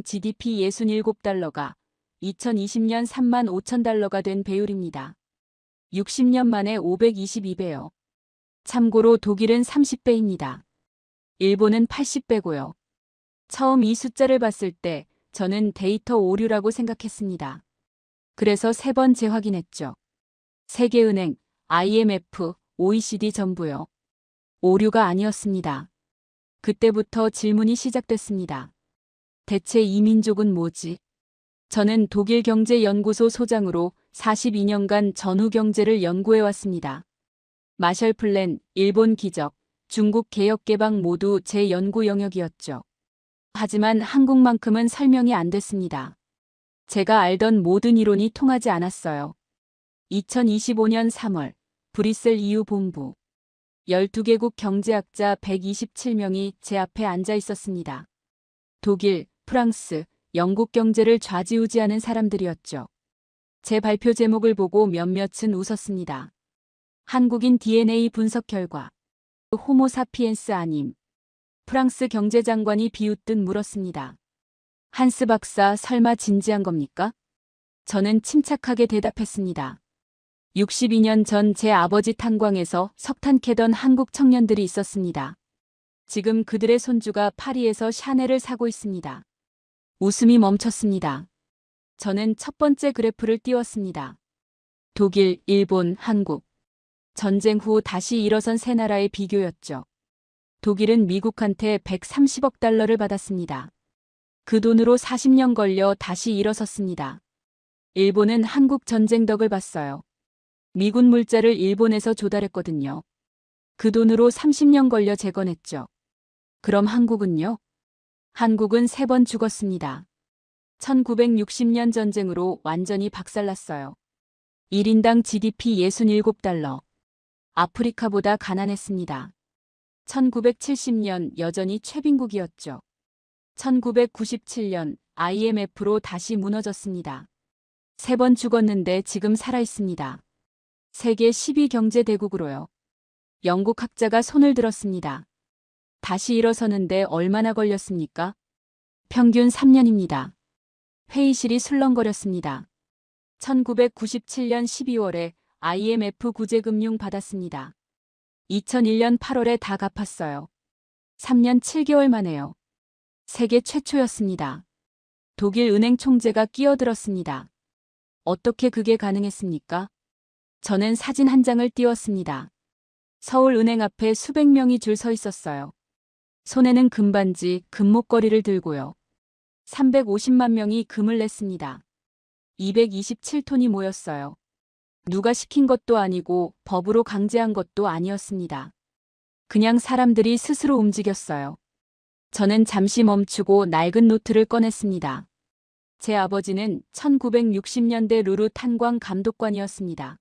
GDP 67달러가 2020년 3만 5천 달러가 된 배율입니다. 60년 만에 522배요. 참고로 독일은 30배입니다. 일본은 80배고요. 처음 이 숫자를 봤을 때 저는 데이터 오류라고 생각했습니다. 그래서 3번 재확인했죠. 세계은행, IMF, OECD 전부요. 오류가 아니었습니다. 그때부터 질문이 시작됐습니다. 대체 이 민족은 뭐지? 저는 독일경제연구소 소장으로 42년간 전후 경제를 연구해왔습니다. 마셜 플랜, 일본 기적, 중국 개혁 개방 모두 제 연구 영역이었죠. 하지만 한국만큼은 설명이 안 됐습니다. 제가 알던 모든 이론이 통하지 않았어요. 2025년 3월 브뤼셀 EU 본부 12개국 경제학자 127명이 제 앞에 앉아 있었습니다. 독일, 프랑스, 영국 경제를 좌지우지하는 사람들이었죠. 제 발표 제목을 보고 몇몇은 웃었습니다. 한국인 DNA 분석 결과 호모사피엔스 아님. 프랑스 경제장관이 비웃듯 물었습니다. 한스 박사 설마 진지한 겁니까? 저는 침착하게 대답했습니다. 62년 전 제 아버지 탄광에서 석탄 캐던 한국 청년들이 있었습니다. 지금 그들의 손주가 파리에서 샤넬을 사고 있습니다. 웃음이 멈췄습니다. 저는 첫 번째 그래프를 띄웠습니다. 독일, 일본, 한국. 전쟁 후 다시 일어선 세 나라의 비교였죠. 독일은 미국한테 130억 달러를 받았습니다. 그 돈으로 40년 걸려 다시 일어섰습니다. 일본은 한국 전쟁 덕을 봤어요. 미군 물자를 일본에서 조달했거든요. 그 돈으로 30년 걸려 재건했죠. 그럼 한국은요? 한국은 3번 죽었습니다. 1960년 전쟁으로 완전히 박살났어요. 1인당 GDP 67달러. 아프리카보다 가난했습니다. 1970년 여전히 최빈국이었죠. 1997년 IMF로 다시 무너졌습니다. 3번 죽었는데 지금 살아있습니다. 세계 10위 경제대국으로요. 영국 학자가 손을 들었습니다. 다시 일어서는데 얼마나 걸렸습니까? 평균 3년입니다. 회의실이 술렁거렸습니다. 1997년 12월에 IMF 구제금융 받았습니다. 2001년 8월에 다 갚았어요. 3년 7개월 만에요. 세계 최초였습니다. 독일 은행 총재가 끼어들었습니다. 어떻게 그게 가능했습니까? 저는 사진 한 장을 띄웠습니다. 서울은행 앞에 수백 명이 줄 서 있었어요. 손에는 금반지, 금목걸이를 들고요. 350만 명이 금을 냈습니다. 227톤이 모였어요. 누가 시킨 것도 아니고 법으로 강제한 것도 아니었습니다. 그냥 사람들이 스스로 움직였어요. 저는 잠시 멈추고 낡은 노트를 꺼냈습니다. 제 아버지는 1960년대 루르 탄광 감독관이었습니다.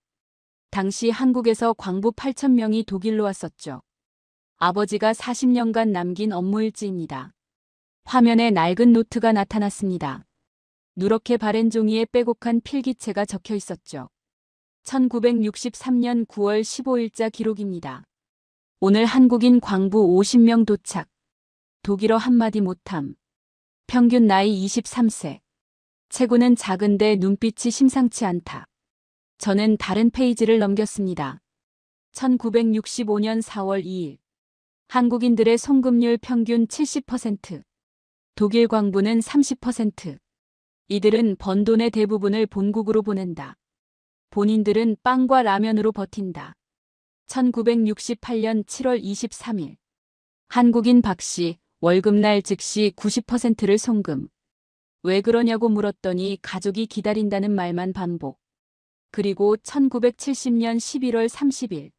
당시 한국에서 광부 8,000명이 독일로 왔었죠. 아버지가 40년간 남긴 업무일지입니다. 화면에 낡은 노트가 나타났습니다. 누렇게 바랜 종이에 빼곡한 필기체가 적혀 있었죠. 1963년 9월 15일자 기록입니다. 오늘 한국인 광부 50명 도착. 독일어 한마디 못함. 평균 나이 23세. 체구는 작은데 눈빛이 심상치 않다. 저는 다른 페이지를 넘겼습니다. 1965년 4월 2일. 한국인들의 송금률 평균 70%. 독일 광부는 30%. 이들은 번 돈의 대부분을 본국으로 보낸다. 본인들은 빵과 라면으로 버틴다. 1968년 7월 23일. 한국인 박씨, 월급날 즉시 90%를 송금. 왜 그러냐고 물었더니 가족이 기다린다는 말만 반복. 그리고 1970년 11월 30일.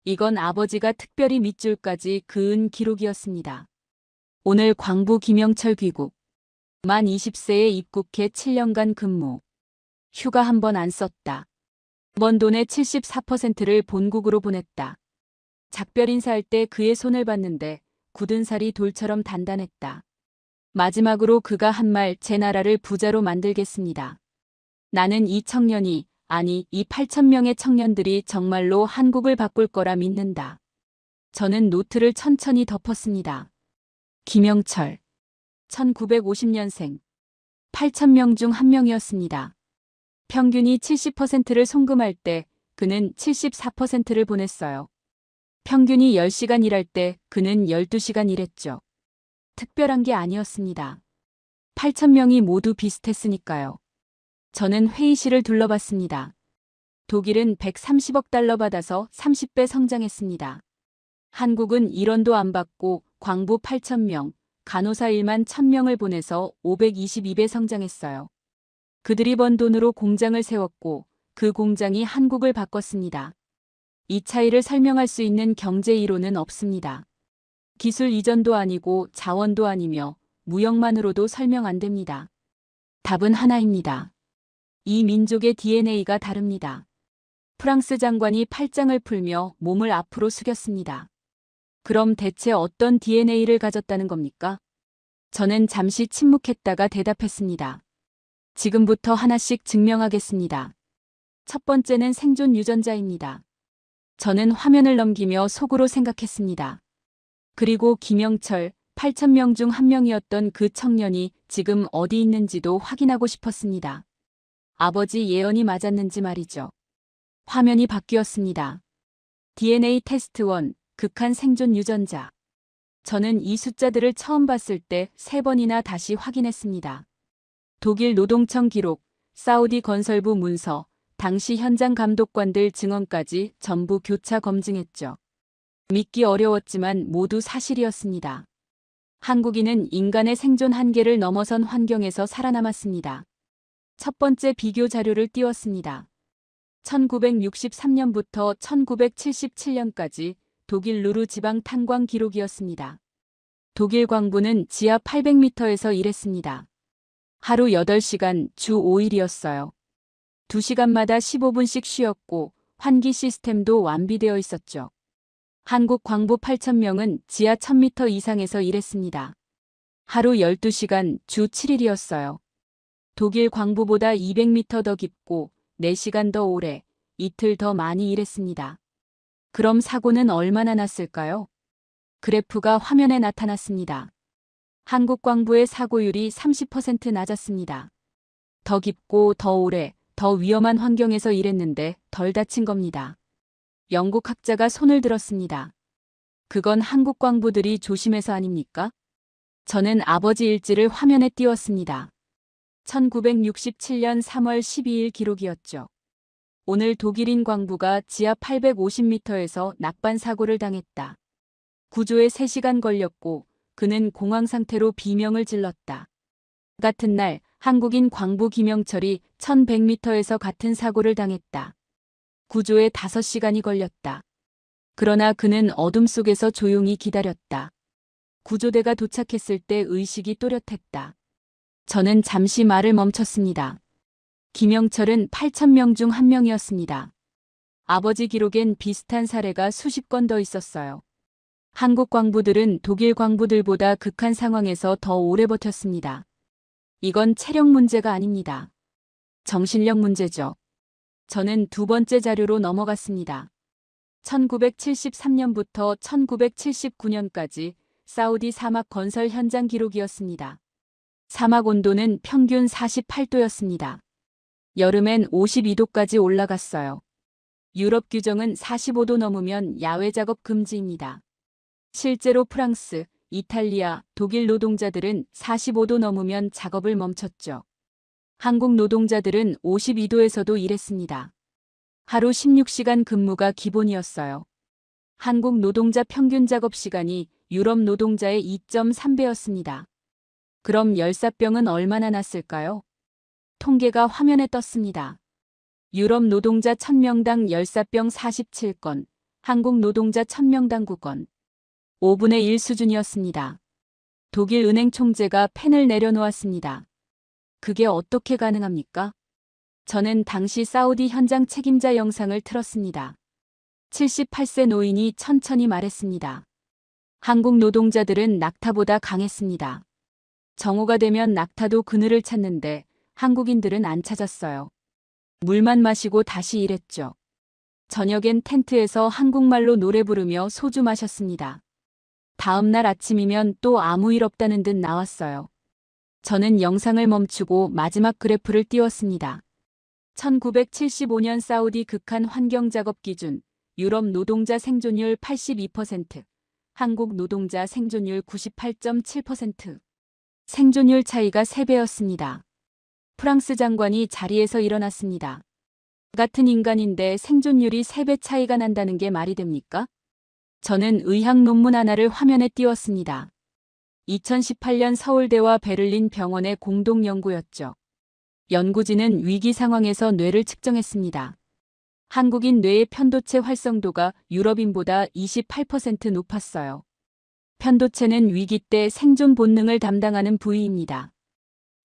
이건 아버지가 특별히 밑줄까지 그은 기록이었습니다. 오늘 광부 김영철 귀국. 만 20세에 입국해 7년간 근무. 휴가 한 번 안 썼다. 번 돈의 74%를 본국으로 보냈다. 작별 인사할 때 그의 손을 봤는데 굳은 살이 돌처럼 단단했다. 마지막으로 그가 한 말, 제 나라를 부자로 만들겠습니다. 나는 이 청년이, 아니 이 8,000명의 청년들이 정말로 한국을 바꿀 거라 믿는다. 저는 노트를 천천히 덮었습니다. 김영철. 1950년생. 8,000명 중 한 명이었습니다. 평균이 70%를 송금할 때 그는 74%를 보냈어요. 평균이 10시간 일할 때 그는 12시간 일했죠. 특별한 게 아니었습니다. 8,000명이 모두 비슷했으니까요. 저는 회의실을 둘러봤습니다. 독일은 130억 달러 받아서 30배 성장했습니다. 한국은 1원도 안 받고 광부 8,000명, 간호사 1만 1,000명을 보내서 522배 성장했어요. 그들이 번 돈으로 공장을 세웠고 그 공장이 한국을 바꿨습니다. 이 차이를 설명할 수 있는 경제 이론은 없습니다. 기술 이전도 아니고 자원도 아니며 무역만으로도 설명 안 됩니다. 답은 하나입니다. 이 민족의 DNA가 다릅니다. 프랑스 장관이 팔짱을 풀며 몸을 앞으로 숙였습니다. 그럼 대체 어떤 DNA를 가졌다는 겁니까? 저는 잠시 침묵했다가 대답했습니다. 지금부터 하나씩 증명하겠습니다. 첫 번째는 생존 유전자입니다. 저는 화면을 넘기며 속으로 생각했습니다. 그리고 김영철, 8,000명 중 한 명이었던 그 청년이 지금 어디 있는지도 확인하고 싶었습니다. 아버지 예언이 맞았는지 말이죠. 화면이 바뀌었습니다. DNA 테스트 1, 극한 생존 유전자. 저는 이 숫자들을 처음 봤을 때 3번이나 다시 확인했습니다. 독일 노동청 기록, 사우디 건설부 문서, 당시 현장 감독관들 증언까지 전부 교차 검증했죠. 믿기 어려웠지만 모두 사실이었습니다. 한국인은 인간의 생존 한계를 넘어선 환경에서 살아남았습니다. 첫 번째 비교 자료를 띄웠습니다. 1963년부터 1977년까지 독일 루르 지방 탄광 기록이었습니다. 독일 광부는 지하 800m에서 일했습니다. 하루 8시간, 주 5일이었어요. 2시간마다 15분씩 쉬었고 환기 시스템도 완비되어 있었죠. 한국 광부 8,000명은 지하 1,000m 이상에서 일했습니다. 하루 12시간, 주 7일이었어요. 독일 광부보다 200m 더 깊고 4시간 더 오래, 이틀 더 많이 일했습니다. 그럼 사고는 얼마나 났을까요? 그래프가 화면에 나타났습니다. 한국 광부의 사고율이 30% 낮았습니다. 더 깊고 더 오래, 더 위험한 환경에서 일했는데 덜 다친 겁니다. 영국 학자가 손을 들었습니다. 그건 한국 광부들이 조심해서 아닙니까? 저는 아버지 일지를 화면에 띄웠습니다. 1967년 3월 12일 기록이었죠. 오늘 독일인 광부가 지하 850m에서 낙반 사고를 당했다. 구조에 3시간 걸렸고 그는 공황 상태로 비명을 질렀다. 같은 날 한국인 광부 김영철이 1100m에서 같은 사고를 당했다. 구조에 5시간이 걸렸다. 그러나 그는 어둠 속에서 조용히 기다렸다. 구조대가 도착했을 때 의식이 또렷했다. 저는 잠시 말을 멈췄습니다. 김영철은 8,000명 중 한 명이었습니다. 아버지 기록엔 비슷한 사례가 수십 건 더 있었어요. 한국 광부들은 독일 광부들보다 극한 상황에서 더 오래 버텼습니다. 이건 체력 문제가 아닙니다. 정신력 문제죠. 저는 두 번째 자료로 넘어갔습니다. 1973년부터 1979년까지 사우디 사막 건설 현장 기록이었습니다. 사막 온도는 평균 48도였습니다. 여름엔 52도까지 올라갔어요. 유럽 규정은 45도 넘으면 야외 작업 금지입니다. 실제로 프랑스, 이탈리아, 독일 노동자들은 45도 넘으면 작업을 멈췄죠. 한국 노동자들은 52도에서도 일했습니다. 하루 16시간 근무가 기본이었어요. 한국 노동자 평균 작업 시간이 유럽 노동자의 2.3배였습니다. 그럼 열사병은 얼마나 났을까요? 통계가 화면에 떴습니다. 유럽 노동자 1000명당 열사병 47건, 한국 노동자 1000명당 9건. 5분의 1 수준이었습니다. 독일 은행 총재가 펜을 내려놓았습니다. 그게 어떻게 가능합니까? 저는 당시 사우디 현장 책임자 영상을 틀었습니다. 78세 노인이 천천히 말했습니다. 한국 노동자들은 낙타보다 강했습니다. 정오가 되면 낙타도 그늘을 찾는데 한국인들은 안 찾았어요. 물만 마시고 다시 일했죠. 저녁엔 텐트에서 한국말로 노래 부르며 소주 마셨습니다. 다음 날 아침이면 또 아무 일 없다는 듯 나왔어요. 저는 영상을 멈추고 마지막 그래프를 띄웠습니다. 1975년 사우디 극한 환경 작업 기준, 유럽 노동자 생존율 82%, 한국 노동자 생존율 98.7%. 생존율 차이가 3배였습니다. 프랑스 장관이 자리에서 일어났습니다. 같은 인간인데 생존율이 3배 차이가 난다는 게 말이 됩니까? 저는 의학 논문 하나를 화면에 띄웠습니다. 2018년 서울대와 베를린 병원의 공동 연구였죠. 연구진은 위기 상황에서 뇌를 측정했습니다. 한국인 뇌의 편도체 활성도가 유럽인보다 28% 높았어요. 편도체는 위기 때 생존 본능을 담당하는 부위입니다.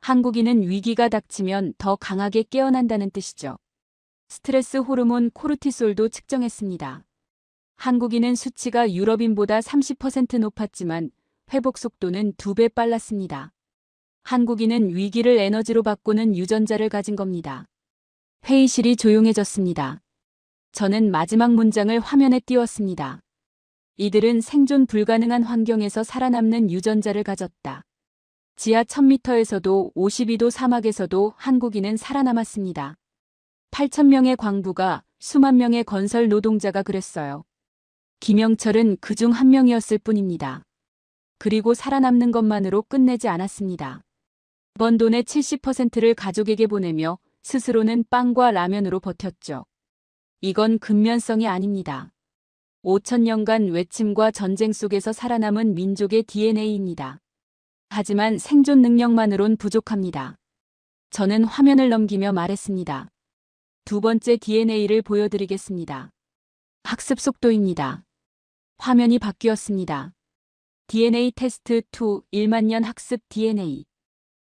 한국인은 위기가 닥치면 더 강하게 깨어난다는 뜻이죠. 스트레스 호르몬 코르티솔도 측정했습니다. 한국인은 수치가 유럽인보다 30% 높았지만 회복 속도는 2배 빨랐습니다. 한국인은 위기를 에너지로 바꾸는 유전자를 가진 겁니다. 회의실이 조용해졌습니다. 저는 마지막 문장을 화면에 띄웠습니다. 이들은 생존 불가능한 환경에서 살아남는 유전자를 가졌다. 지하 1000m에서도 52도 사막에서도 한국인은 살아남았습니다. 8,000명의 광부가 수만 명의 건설 노동자가 그랬어요. 김영철은 그중 한 명이었을 뿐입니다. 그리고 살아남는 것만으로 끝내지 않았습니다. 번 돈의 70%를 가족에게 보내며 스스로는 빵과 라면으로 버텼죠. 이건 근면성이 아닙니다. 5,000년간 외침과 전쟁 속에서 살아남은 민족의 DNA입니다. 하지만 생존 능력만으론 부족합니다. 저는 화면을 넘기며 말했습니다. 두 번째 DNA를 보여드리겠습니다. 학습 속도입니다. 화면이 바뀌었습니다. DNA 테스트 2 1만 년 학습 DNA.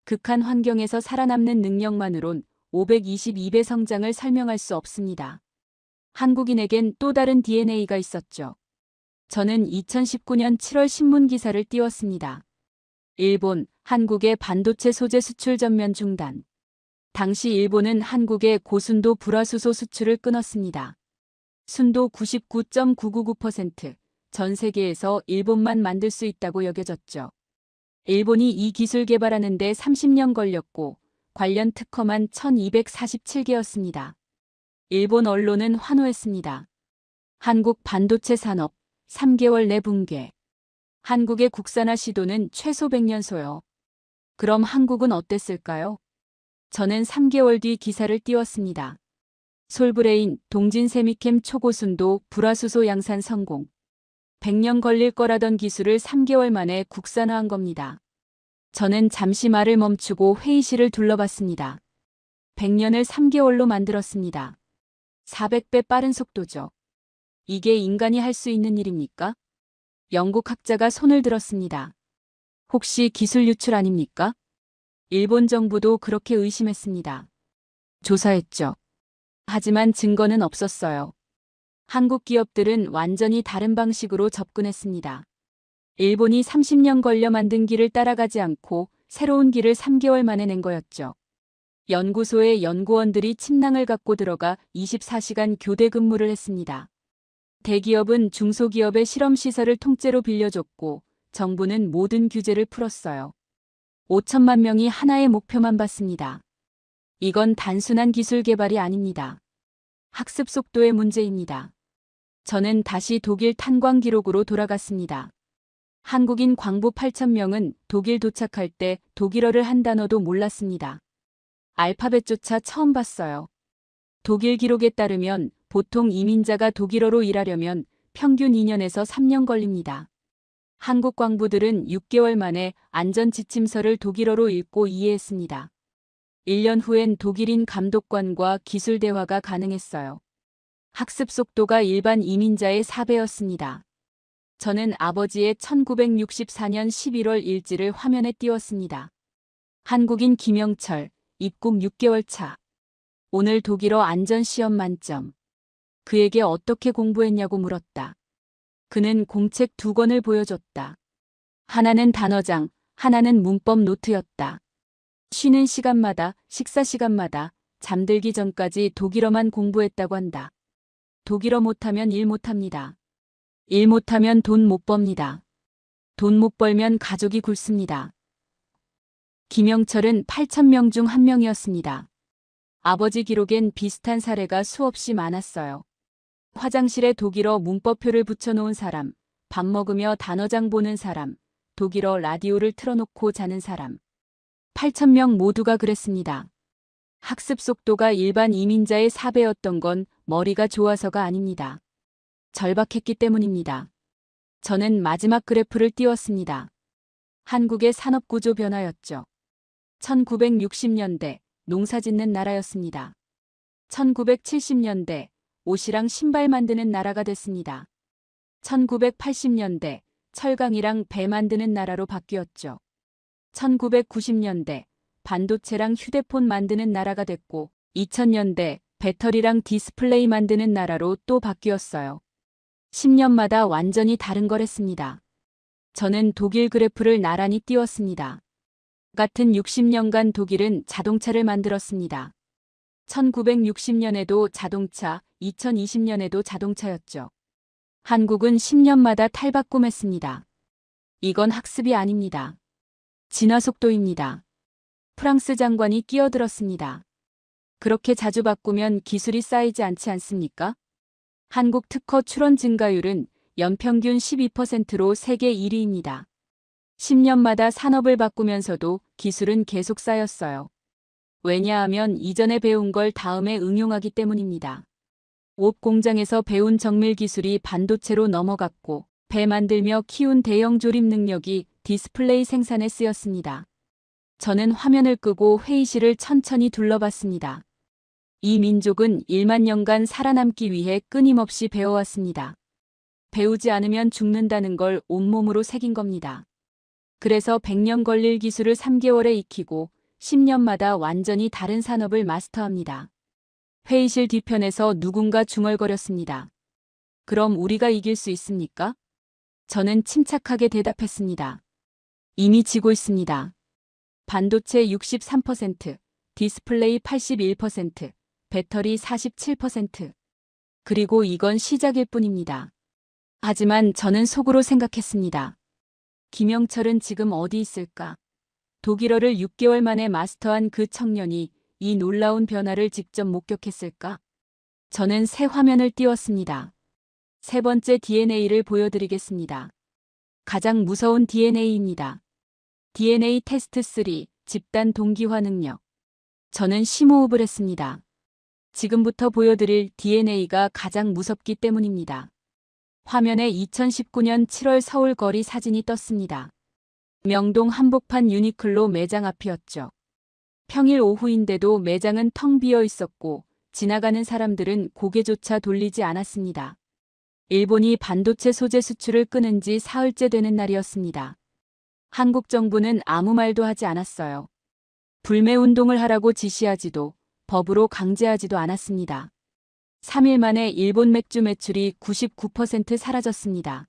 극한 환경에서 살아남는 능력만으론 522배 성장을 설명할 수 없습니다. 한국인에겐 또 다른 DNA가 있었죠. 저는 2019년 7월 신문 기사를 띄웠습니다. 일본, 한국의 반도체 소재 수출 전면 중단. 당시 일본은 한국의 고순도 불화수소 수출을 끊었습니다. 순도 99.999%, 전 세계에서 일본만 만들 수 있다고 여겨졌죠. 일본이 이 기술 개발하는 데 30년 걸렸고 관련 특허만 1247개였습니다. 일본 언론은 환호했습니다. 한국 반도체 산업 3개월 내 붕괴. 한국의 국산화 시도는 최소 100년소요. 그럼 한국은 어땠을까요? 저는 3개월 뒤 기사를 띄웠습니다. 솔브레인, 동진세미캠 초고순도 불화수소 양산 성공. 100년 걸릴 거라던 기술을 3개월 만에 국산화한 겁니다. 저는 잠시 말을 멈추고 회의실을 둘러봤습니다. 100년을 3개월로 만들었습니다. 400배 빠른 속도죠. 이게 인간이 할 수 있는 일입니까? 영국 학자가 손을 들었습니다. 혹시 기술 유출 아닙니까? 일본 정부도 그렇게 의심했습니다. 조사했죠. 하지만 증거는 없었어요. 한국 기업들은 완전히 다른 방식으로 접근했습니다. 일본이 30년 걸려 만든 길을 따라가지 않고 새로운 길을 3개월 만에 낸 거였죠. 연구소에 연구원들이 침낭을 갖고 들어가 24시간 교대 근무를 했습니다. 대기업은 중소기업의 실험시설을 통째로 빌려줬고 정부는 모든 규제를 풀었어요. 5천만 명이 하나의 목표만 봤습니다. 이건 단순한 기술 개발이 아닙니다. 학습 속도의 문제입니다. 저는 다시 독일 탄광 기록으로 돌아갔습니다. 한국인 광부 8,000명은 독일 도착할 때 독일어를 한 단어도 몰랐습니다. 알파벳조차 처음 봤어요. 독일 기록에 따르면 보통 이민자가 독일어로 일하려면 평균 2년에서 3년 걸립니다. 한국 광부들은 6개월 만에 안전지침서를 독일어로 읽고 이해했습니다. 1년 후엔 독일인 감독관과 기술 대화가 가능했어요. 학습 속도가 일반 이민자의 4배였습니다. 저는 아버지의 1964년 11월 일지를 화면에 띄웠습니다. 한국인 김영철, 입국 6개월 차. 오늘 독일어 안전시험 만점. 그에게 어떻게 공부했냐고 물었다. 그는 공책 2권을 보여줬다. 하나는 단어장, 하나는 문법 노트였다. 쉬는 시간마다, 식사 시간마다, 잠들기 전까지 독일어만 공부했다고 한다. 독일어 못하면 일 못합니다. 일 못하면 돈 못 법니다. 돈 못 벌면 가족이 굶습니다. 김영철은 8,000명 중 한 명이었습니다. 아버지 기록엔 비슷한 사례가 수없이 많았어요. 화장실에 독일어 문법표를 붙여놓은 사람, 밥 먹으며 단어장 보는 사람, 독일어 라디오를 틀어놓고 자는 사람. 8,000명 모두가 그랬습니다. 학습 속도가 일반 이민자의 4배였던 건 머리가 좋아서가 아닙니다. 절박했기 때문입니다. 저는 마지막 그래프를 띄웠습니다. 한국의 산업구조 변화였죠. 1960년대 농사짓는 나라였습니다. 1970년대 옷이랑 신발 만드는 나라가 됐습니다. 1980년대 철강이랑 배 만드는 나라로 바뀌었죠. 1990년대 반도체랑 휴대폰 만드는 나라가 됐고 2000년대 배터리랑 디스플레이 만드는 나라로 또 바뀌었어요. 10년마다 완전히 다른 거랬습니다. 저는 독일 그래프를 나란히 띄웠습니다. 같은 60년간 독일은 자동차를 만들었습니다. 1960년에도 자동차, 2020년에도 자동차였죠. 한국은 10년마다 탈바꿈했습니다. 이건 학습이 아닙니다. 진화 속도입니다. 프랑스 장관이 끼어들었습니다. 그렇게 자주 바꾸면 기술이 쌓이지 않지 않습니까? 한국 특허 출원 증가율은 연평균 12%로 세계 1위입니다. 10년마다 산업을 바꾸면서도 기술은 계속 쌓였어요. 왜냐하면 이전에 배운 걸 다음에 응용하기 때문입니다. 옷 공장에서 배운 정밀 기술이 반도체로 넘어갔고 배 만들며 키운 대형 조립 능력이 디스플레이 생산에 쓰였습니다. 저는 화면을 끄고 회의실을 천천히 둘러봤습니다. 이 민족은 1만 년간 살아남기 위해 끊임없이 배워왔습니다. 배우지 않으면 죽는다는 걸 온몸으로 새긴 겁니다. 그래서 100년 걸릴 기술을 3개월에 익히고 10년마다 완전히 다른 산업을 마스터합니다. 회의실 뒤편에서 누군가 중얼거렸습니다. 그럼 우리가 이길 수 있습니까? 저는 침착하게 대답했습니다. 이미 지고 있습니다. 반도체 63%, 디스플레이 81%, 배터리 47%. 그리고 이건 시작일 뿐입니다. 하지만 저는 속으로 생각했습니다. 김영철은 지금 어디 있을까? 독일어를 6개월 만에 마스터한 그 청년이 이 놀라운 변화를 직접 목격했을까? 저는 새 화면을 띄웠습니다. 세 번째 DNA를 보여드리겠습니다. 가장 무서운 DNA입니다. DNA 테스트 3, 집단 동기화 능력. 저는 심호흡을 했습니다. 지금부터 보여드릴 DNA가 가장 무섭기 때문입니다. 화면에 2019년 7월 서울 거리 사진이 떴습니다. 명동 한복판 유니클로 매장 앞이었죠. 평일 오후인데도 매장은 텅 비어 있었고 지나가는 사람들은 고개조차 돌리지 않았습니다. 일본이 반도체 소재 수출을 끊은 지 사흘째 되는 날이었습니다. 한국 정부는 아무 말도 하지 않았어요. 불매운동을 하라고 지시하지도 법으로 강제하지도 않았습니다. 3일 만에 일본 맥주 매출이 99% 사라졌습니다.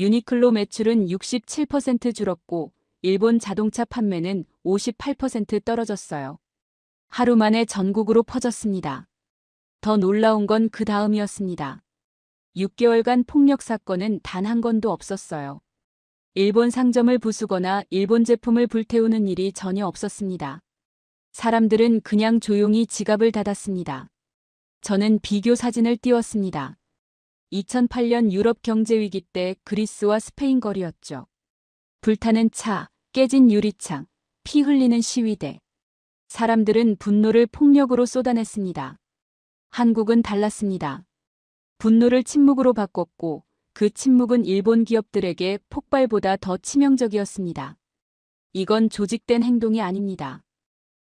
유니클로 매출은 67% 줄었고 일본 자동차 판매는 58% 떨어졌어요. 하루 만에 전국으로 퍼졌습니다. 더 놀라운 건 그 다음이었습니다. 6개월간 폭력 사건은 단 한 건도 없었어요. 일본 상점을 부수거나 일본 제품을 불태우는 일이 전혀 없었습니다. 사람들은 그냥 조용히 지갑을 닫았습니다. 저는 비교 사진을 띄웠습니다. 2008년 유럽 경제위기 때 그리스와 스페인 거리였죠. 불타는 차, 깨진 유리창, 피 흘리는 시위대. 사람들은 분노를 폭력으로 쏟아냈습니다. 한국은 달랐습니다. 분노를 침묵으로 바꿨고 그 침묵은 일본 기업들에게 폭발보다 더 치명적이었습니다. 이건 조직된 행동이 아닙니다.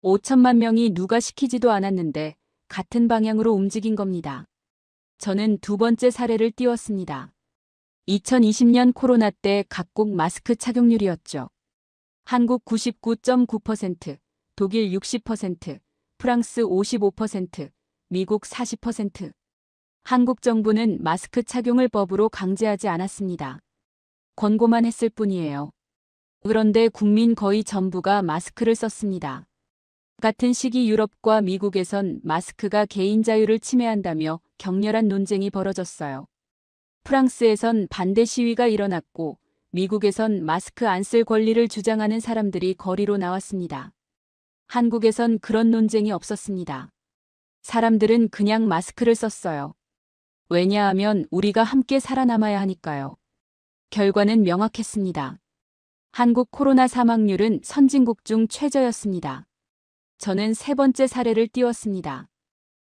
5천만 명이 누가 시키지도 않았는데 같은 방향으로 움직인 겁니다. 저는 두 번째 사례를 띄웠습니다. 2020년 코로나 때 각국 마스크 착용률이었죠. 한국 99.9%, 독일 60%, 프랑스 55%, 미국 40%. 한국 정부는 마스크 착용을 법으로 강제하지 않았습니다. 권고만 했을 뿐이에요. 그런데 국민 거의 전부가 마스크를 썼습니다. 같은 시기 유럽과 미국에선 마스크가 개인 자유를 침해한다며 격렬한 논쟁이 벌어졌어요. 프랑스에선 반대 시위가 일어났고 미국에선 마스크 안 쓸 권리를 주장하는 사람들이 거리로 나왔습니다. 한국에선 그런 논쟁이 없었습니다. 사람들은 그냥 마스크를 썼어요. 왜냐하면 우리가 함께 살아남아야 하니까요. 결과는 명확했습니다. 한국 코로나 사망률은 선진국 중 최저였습니다. 저는 세 번째 사례를 띄웠습니다.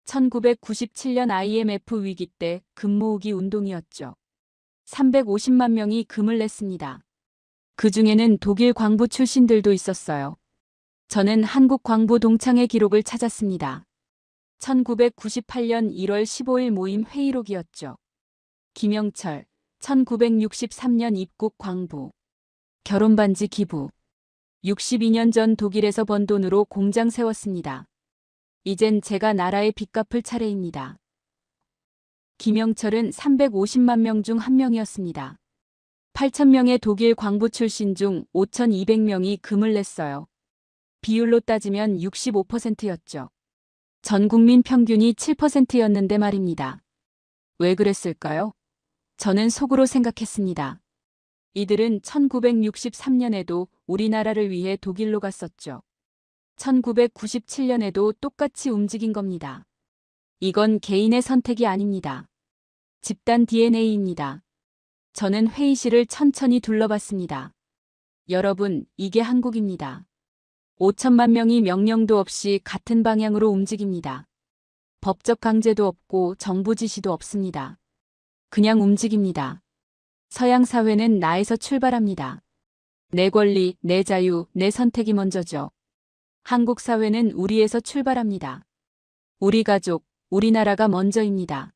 1997년 IMF 위기 때 금 모으기 운동이었죠. 350만 명이 금을 냈습니다. 그 중에는 독일 광부 출신들도 있었어요. 저는 한국 광부 동창회 기록을 찾았습니다. 1998년 1월 15일 모임 회의록이었죠. 김영철, 1963년 입국 광부. 결혼반지 기부. 62년 전 독일에서 번 돈으로 공장 세웠습니다. 이젠 제가 나라의 빚 갚을 차례입니다. 김영철은 350만 명 중 한 명이었습니다. 8,000명의 독일 광부 출신 중 5,200명이 금을 냈어요. 비율로 따지면 65%였죠. 전 국민 평균이 7%였는데 말입니다. 왜 그랬을까요? 저는 속으로 생각했습니다. 이들은 1963년에도 우리나라를 위해 독일로 갔었죠. 1997년에도 똑같이 움직인 겁니다. 이건 개인의 선택이 아닙니다. 집단 DNA입니다. 저는 회의실을 천천히 둘러봤습니다. 여러분, 이게 한국입니다. 5천만 명이 명령도 없이 같은 방향으로 움직입니다. 법적 강제도 없고 정부 지시도 없습니다. 그냥 움직입니다. 서양 사회는 나에서 출발합니다. 내 권리, 내 자유, 내 선택이 먼저죠. 한국 사회는 우리에서 출발합니다. 우리 가족, 우리나라가 먼저입니다.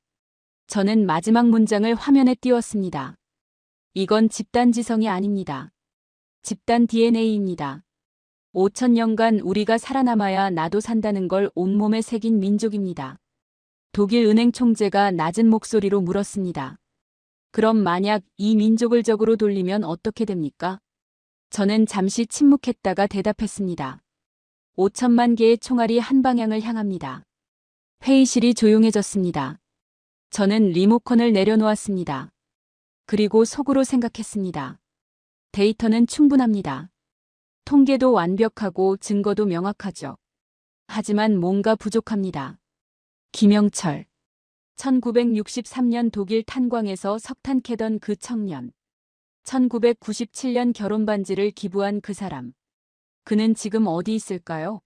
저는 마지막 문장을 화면에 띄웠습니다. 이건 집단 지성이 아닙니다. 집단 DNA입니다. 5,000년간 우리가 살아남아야 나도 산다는 걸 온몸에 새긴 민족입니다. 독일 은행 총재가 낮은 목소리로 물었습니다. 그럼 만약 이 민족을 적으로 돌리면 어떻게 됩니까? 저는 잠시 침묵했다가 대답했습니다. 5천만 개의 총알이 한 방향을 향합니다. 회의실이 조용해졌습니다. 저는 리모컨을 내려놓았습니다. 그리고 속으로 생각했습니다. 데이터는 충분합니다. 통계도 완벽하고 증거도 명확하죠. 하지만 뭔가 부족합니다. 김영철. 1963년 독일 탄광에서 석탄 캐던 그 청년. 1997년 결혼반지를 기부한 그 사람. 그는 지금 어디 있을까요?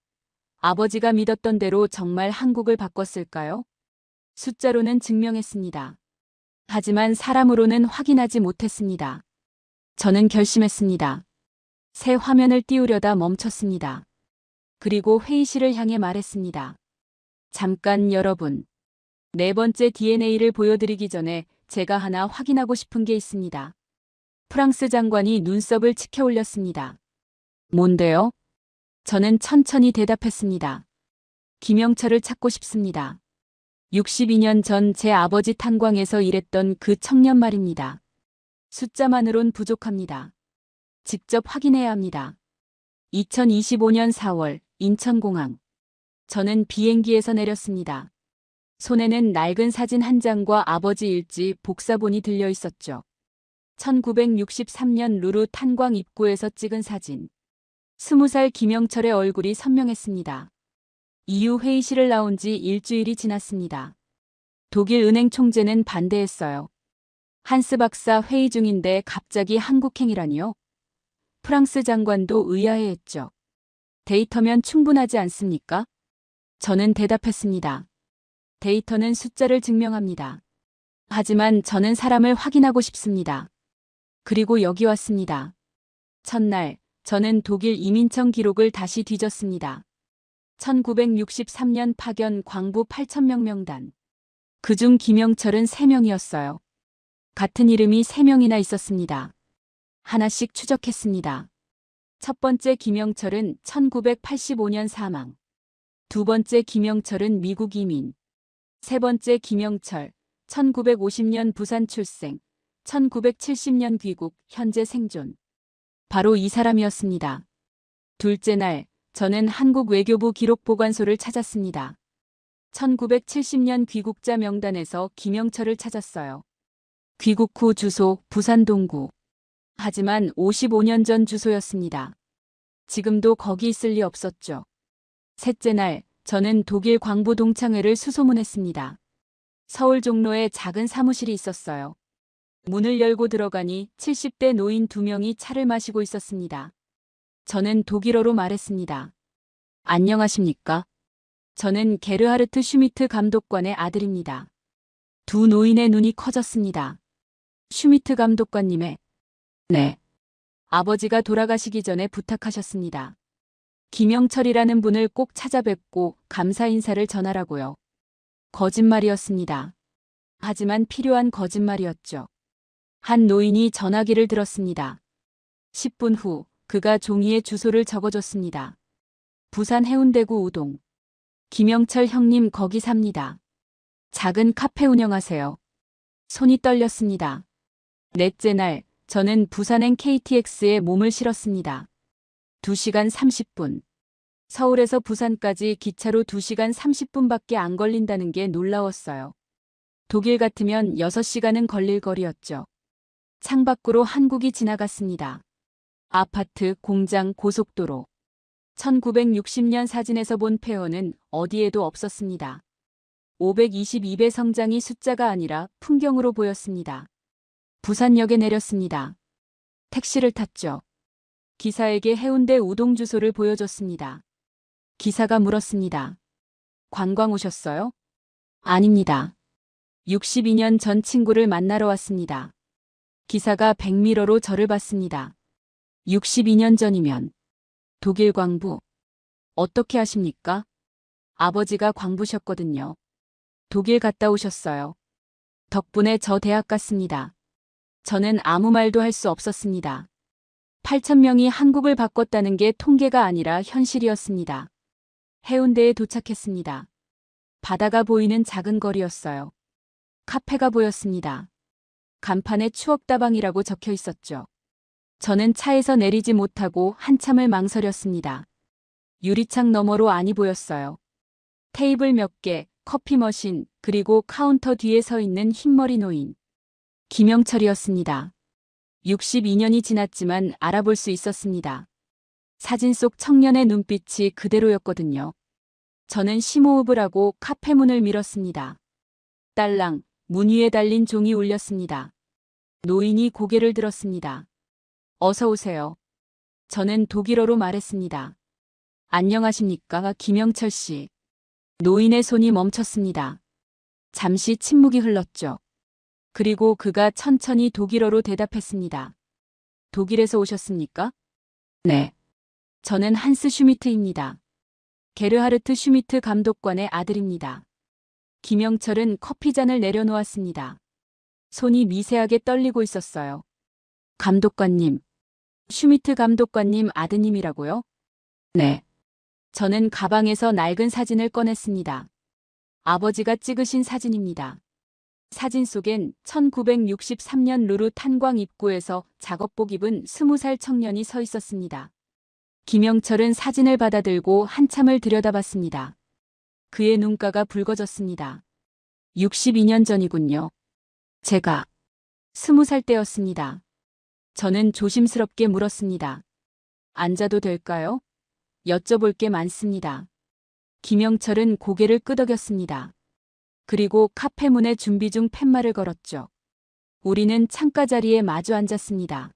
아버지가 믿었던 대로 정말 한국을 바꿨을까요? 숫자로는 증명했습니다. 하지만 사람으로는 확인하지 못했습니다. 저는 결심했습니다. 새 화면을 띄우려다 멈췄습니다. 그리고 회의실을 향해 말했습니다. 잠깐 여러분. 네 번째 DNA를 보여드리기 전에 제가 하나 확인하고 싶은 게 있습니다. 프랑스 장관이 눈썹을 치켜 올렸습니다. 뭔데요? 저는 천천히 대답했습니다. 김영철을 찾고 싶습니다. 62년 전 제 아버지 탄광에서 일했던 그 청년 말입니다. 숫자만으론 부족합니다. 직접 확인해야 합니다. 2025년 4월 인천공항. 저는 비행기에서 내렸습니다. 손에는 낡은 사진 한 장과 아버지 일지 복사본이 들려 있었죠. 1963년 루르 탄광 입구에서 찍은 사진. 20살 김영철의 얼굴이 선명했습니다. 이후 회의실을 나온 지 일주일이 지났습니다. 독일 은행 총재는 반대했어요. 한스 박사 회의 중인데 갑자기 한국행이라니요? 프랑스 장관도 의아해했죠. 데이터면 충분하지 않습니까? 저는 대답했습니다. 데이터는 숫자를 증명합니다. 하지만 저는 사람을 확인하고 싶습니다. 그리고 여기 왔습니다. 첫날, 저는 독일 이민청 기록을 다시 뒤졌습니다. 1963년 파견 광부 8,000명 명단. 그중 김영철은 3명이었어요. 같은 이름이 3명이나 있었습니다. 하나씩 추적했습니다. 첫 번째 김영철은 1985년 사망. 두 번째 김영철은 미국 이민. 세 번째 김영철, 1950년 부산 출생, 1970년 귀국, 현재 생존. 바로 이 사람이었습니다. 둘째 날, 저는 한국 외교부 기록보관소를 찾았습니다. 1970년 귀국자 명단에서 김영철을 찾았어요. 귀국 후 주소 부산 동구. 하지만 55년 전 주소였습니다. 지금도 거기 있을 리 없었죠. 셋째 날, 저는 독일 광부 동창회를 수소문했습니다. 서울 종로에 작은 사무실이 있었어요. 문을 열고 들어가니 70대 노인 2명이 차를 마시고 있었습니다. 저는 독일어로 말했습니다. 안녕하십니까? 저는 게르하르트 슈미트 감독관의 아들입니다. 두 노인의 눈이 커졌습니다. 슈미트 감독관님의 네. 아버지가 돌아가시기 전에 부탁하셨습니다. 김영철이라는 분을 꼭 찾아뵙고 감사 인사를 전하라고요. 거짓말이었습니다. 하지만 필요한 거짓말이었죠. 한 노인이 전화기를 들었습니다. 10분 후 그가 종이에 주소를 적어줬습니다. 부산 해운대구 우동. 김영철 형님 거기 삽니다. 작은 카페 운영하세요. 손이 떨렸습니다. 넷째 날 저는 부산행 KTX에 몸을 실었습니다. 2시간 30분. 서울에서 부산까지 기차로 2시간 30분밖에 안 걸린다는 게 놀라웠어요. 독일 같으면 6시간은 걸릴 거리였죠. 창밖으로 한국이 지나갔습니다. 아파트, 공장, 고속도로. 1960년 사진에서 본 폐허는 어디에도 없었습니다. 522배 성장이 숫자가 아니라 풍경으로 보였습니다. 부산역에 내렸습니다. 택시를 탔죠. 기사에게 해운대 우동 주소를 보여줬습니다. 기사가 물었습니다. 관광 오셨어요? 아닙니다. 62년 전 친구를 만나러 왔습니다. 기사가 백미러로 저를 봤습니다. 62년 전이면 독일 광부. 어떻게 하십니까? 아버지가 광부셨거든요. 독일 갔다 오셨어요. 덕분에 저 대학 갔습니다. 저는 아무 말도 할 수 없었습니다. 8,000명이 한국을 바꿨다는 게 통계가 아니라 현실이었습니다. 해운대에 도착했습니다. 바다가 보이는 작은 거리였어요. 카페가 보였습니다. 간판에 추억다방이라고 적혀 있었죠. 저는 차에서 내리지 못하고 한참을 망설였습니다. 유리창 너머로 안이 보였어요. 테이블 몇 개, 커피 머신, 그리고 카운터 뒤에 서 있는 흰머리 노인. 김영철이었습니다. 62년이 지났지만 알아볼 수 있었습니다. 사진 속 청년의 눈빛이 그대로였거든요. 저는 심호흡을 하고 카페 문을 밀었습니다. 딸랑, 문 위에 달린 종이 울렸습니다. 노인이 고개를 들었습니다. 어서 오세요. 저는 독일어로 말했습니다. 안녕하십니까, 김영철 씨. 노인의 손이 멈췄습니다. 잠시 침묵이 흘렀죠. 그리고 그가 천천히 독일어로 대답했습니다. 독일에서 오셨습니까? 네. 저는 한스 슈미트입니다. 게르하르트 슈미트 감독관의 아들입니다. 김영철은 커피잔을 내려놓았습니다. 손이 미세하게 떨리고 있었어요. 감독관님. 슈미트 감독관님 아드님이라고요? 네. 저는 가방에서 낡은 사진을 꺼냈습니다. 아버지가 찍으신 사진입니다. 사진 속엔 1963년 루르 탄광 입구에서 작업복 입은 20살 청년이 서 있었습니다. 김영철은 사진을 받아들고 한참을 들여다봤습니다. 그의 눈가가 붉어졌습니다. 62년 전이군요. 제가 20살 때였습니다. 저는 조심스럽게 물었습니다. 앉아도 될까요? 여쭤볼 게 많습니다. 김영철은 고개를 끄덕였습니다. 그리고 카페 문에 준비 중 팻말을 걸었죠. 우리는 창가 자리에 마주 앉았습니다.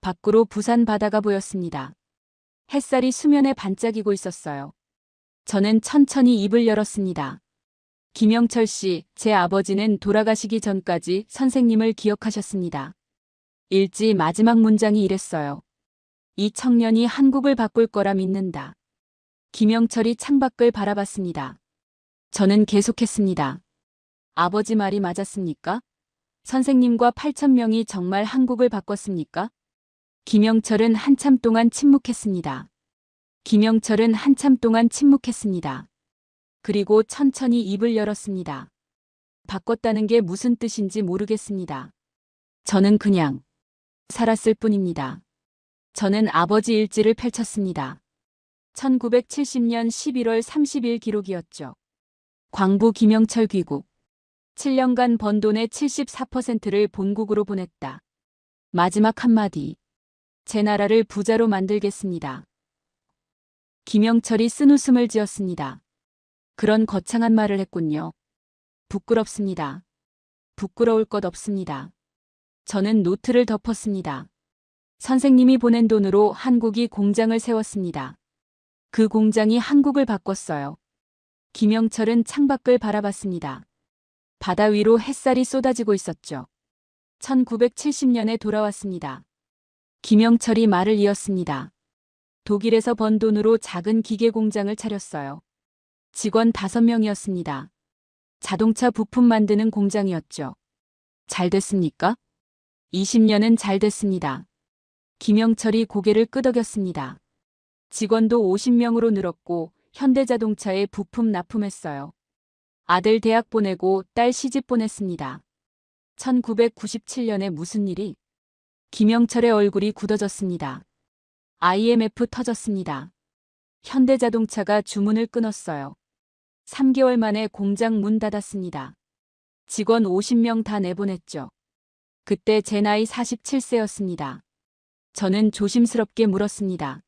밖으로 부산 바다가 보였습니다. 햇살이 수면에 반짝이고 있었어요. 저는 천천히 입을 열었습니다. 김영철 씨, 제 아버지는 돌아가시기 전까지 선생님을 기억하셨습니다. 일지 마지막 문장이 이랬어요. 이 청년이 한국을 바꿀 거라 믿는다. 김영철이 창밖을 바라봤습니다. 저는 계속했습니다. 아버지 말이 맞았습니까? 선생님과 8,000명이 정말 한국을 바꿨습니까? 김영철은 한참 동안 침묵했습니다. 그리고 천천히 입을 열었습니다. 바꿨다는 게 무슨 뜻인지 모르겠습니다. 저는 그냥 살았을 뿐입니다. 저는 아버지 일지를 펼쳤습니다. 1970년 11월 30일 기록이었죠. 광부 김영철 귀국. 7년간 번 돈의 74%를 본국으로 보냈다. 마지막 한마디. 제 나라를 부자로 만들겠습니다. 김영철이 쓴웃음을 지었습니다. 그런 거창한 말을 했군요. 부끄럽습니다. 부끄러울 것 없습니다. 저는 노트를 덮었습니다. 선생님이 보낸 돈으로 한국이 공장을 세웠습니다. 그 공장이 한국을 바꿨어요. 김영철은 창밖을 바라봤습니다. 바다 위로 햇살이 쏟아지고 있었죠. 1970년에 돌아왔습니다. 김영철이 말을 이었습니다. 독일에서 번 돈으로 작은 기계 공장을 차렸어요. 직원 5명이었습니다. 자동차 부품 만드는 공장이었죠. 잘 됐습니까? 20년은 잘 됐습니다. 김영철이 고개를 끄덕였습니다. 직원도 50명으로 늘었고 현대자동차에 부품 납품했어요. 아들 대학 보내고 딸 시집 보냈습니다. 1997년에 무슨 일이? 김영철의 얼굴이 굳어졌습니다. IMF 터졌습니다. 현대자동차가 주문을 끊었어요. 3개월 만에 공장 문 닫았습니다. 직원 50명 다 내보냈죠. 그때 제 나이 47세였습니다. 저는 조심스럽게 물었습니다.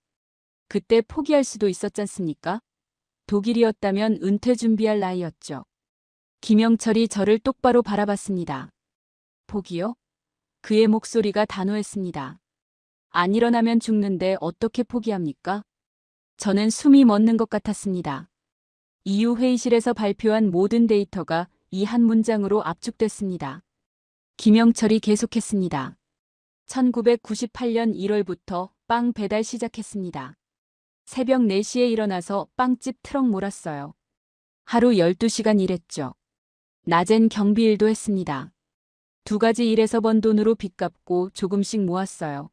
그때 포기할 수도 있었잖습니까? 독일이었다면 은퇴 준비할 나이였죠. 김영철이 저를 똑바로 바라봤습니다. 포기요? 그의 목소리가 단호했습니다. 안 일어나면 죽는데 어떻게 포기합니까? 저는 숨이 멎는 것 같았습니다. 이후 회의실에서 발표한 모든 데이터가 이 한 문장으로 압축됐습니다. 김영철이 계속했습니다. 1998년 1월부터 빵 배달 시작했습니다. 새벽 4시에 일어나서 빵집 트럭 몰았어요. 하루 12시간 일했죠. 낮엔 경비일도 했습니다. 2가지 일에서 번 돈으로 빚 갚고 조금씩 모았어요.